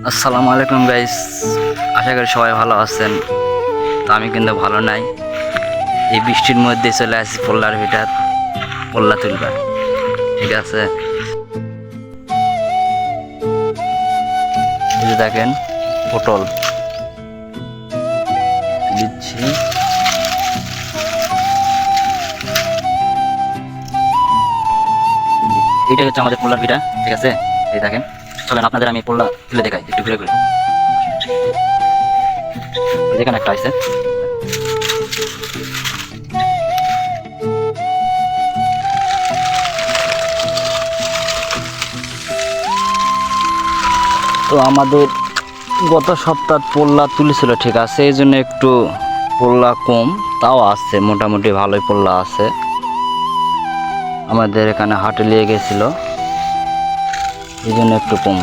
আসসালামু আলাইকুম গাইস, আশা করি সবাই ভালো আছেন। তো আমি কিন্তু ভালো নাই। এই বৃষ্টির মধ্যে চলে আসি পোল্লার ভিটার, পোল্লা তুলবা। ঠিক আছে, এই যে দেখেন পটল দিচ্ছি। এইটা হচ্ছে আমাদের পোল্লার ভিটা। ঠিক আছে, এই দেখেন। চলেন আপনাদের আমি পোল্লা তুলে দেখাই একটু ঘুরে ঘুরে। দেখেন একটা আছে। তো আমাদের গত সপ্তাহ পোল্লা তুলেছিল, ঠিক আছে, এই জন্য একটু পোল্লা কম, তাও আছে মোটামুটি ভালোই পোল্লা আছে। আমাদের এখানে হাটে নিয়ে গেছিল, এই জন্য একটু কম।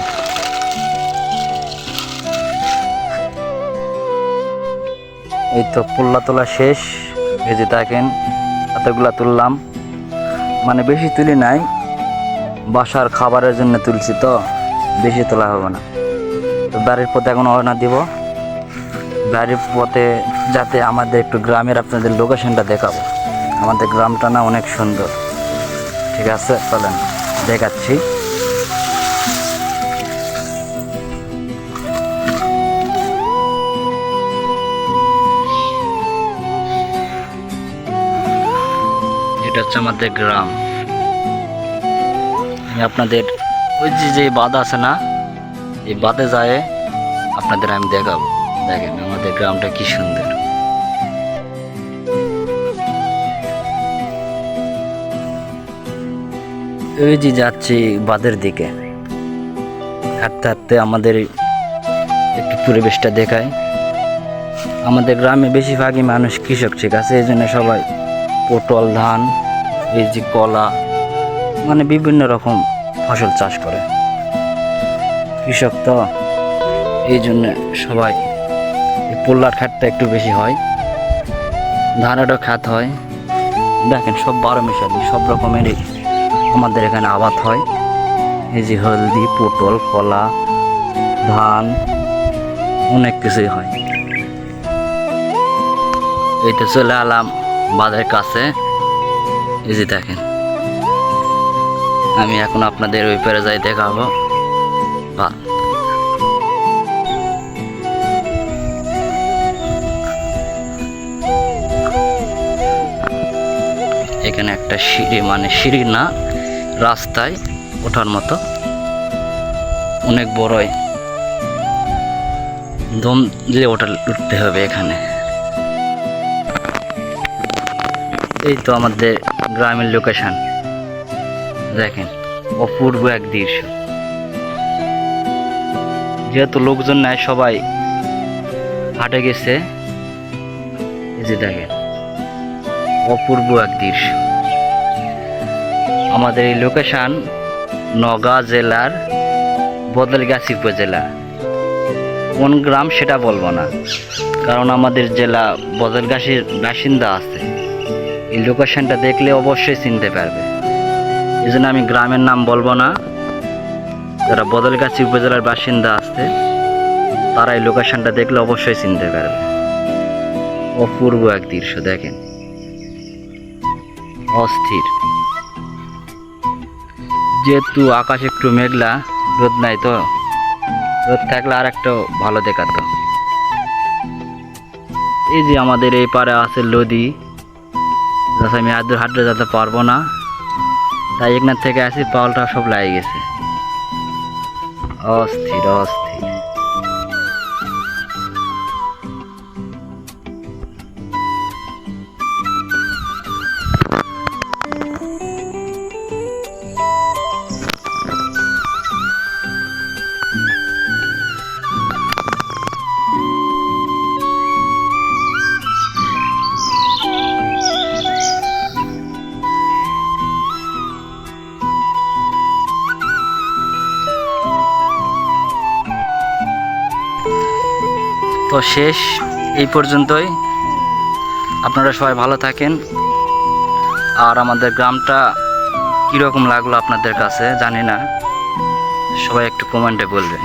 এই তো পোল্লা তোলা শেষ। এই যে দেখেন এতগুলা তুললাম, মানে বেশি তুলি নাই, বাসার খাবারের জন্য তুলছি, তো বেশি তোলা হবে না। তো বাড়ির পথে এখন রওনা দিব। বাড়ির পথে যাতে আমাদের একটু গ্রামের আপনাদের লোকেশনটা দেখাবো। আমাদের গ্রামটা না অনেক সুন্দর। ঠিক আছে, চলেন দেখাচ্ছি। এটা হচ্ছে আমাদের গ্রাম। আমি আপনাদের ওই যে বাঁধ আছে না, এই বাঁধে যায় আপনাদের আমি দেখাবো। দেখেন আমাদের গ্রামটা কি সুন্দর। ওই যে যাচ্ছি বাঁধের দিকে, হাঁটতে হাঁটতে আমাদের একটু পরিবেশটা দেখায়। আমাদের গ্রামে বেশিরভাগই মানুষ কৃষক, ঠিক আছে, এই জন্য সবাই পটল, ধান, এই যে কলা, মানে বিভিন্ন রকম ফসল চাষ করে। কৃষক তো, এই জন্য সবাই এই পোল্লার খাতটা একটু বেশি হয়, ধানেরও খাত হয়। দেখেন সব 12 মিশালি সব রকমেরই আমাদের এখানে আবাদ হয়। এই যে হলদি, পটল, কলা, ধান, অনেক কিছুই হয়। এই তো চলে এলাম বাঁধের কাছে। এই যে দেখেন, আমি এখন আপনাদের ওই পারে যাই দেখাবো বাঁধ। এখানে একটা সিঁড়ি, মানে সিঁড়ি না, রাস্তায় ওঠার মতো অনেক বড়ই, দম দিয়ে উঠতে হবে এখানে। এই তো আমাদের গ্রামের লোকেশন, দেখেন অপূর্ব এক দৃশ্য। যেহেতু লোকজন নাই, সবাই হাটে গেছে। এই যে দেখেন অপূর্ব এক দৃশ্য। আমাদের এই লোকেশন নওগাঁ জেলার বদলগাছি উপজেলা। কোন গ্রাম সেটা বলবো না, কারণ আমাদের জেলা বদলগাছির বাসিন্দা আছে। এই লোকেশনটা দেখলে অবশ্যই চিনতে পারবে, এই জন্য আমি গ্রামের নাম বলবো না। যারা বদলগাছি উপজেলার বাসিন্দা আছে তারা এই লোকেশনটা দেখলে অবশ্যই চিনতে পারবে। অপূর্ব এক দৃশ্য, দেখেন অস্থির। যেহেতু আকাশ একটু মেঘলা, রোদ নাই, তো রোদ থাকলে আর একটু ভালো দেখাতো। এই যে আমাদের এই পারে আছে নদী, যাতে আমি হাঁটতে যেতে পারবো না, তাই এখান থেকে আসি, পাওয়ালটা সব লাগে গেছে। অস্থির অস্থির। তো শেষ এই পর্যন্তই। আপনারা সবাই ভালো থাকেন। আর আমাদের গ্রামটা কীরকম লাগলো আপনাদের কাছে জানি না, সবাই একটু কমেন্টে বলবেন।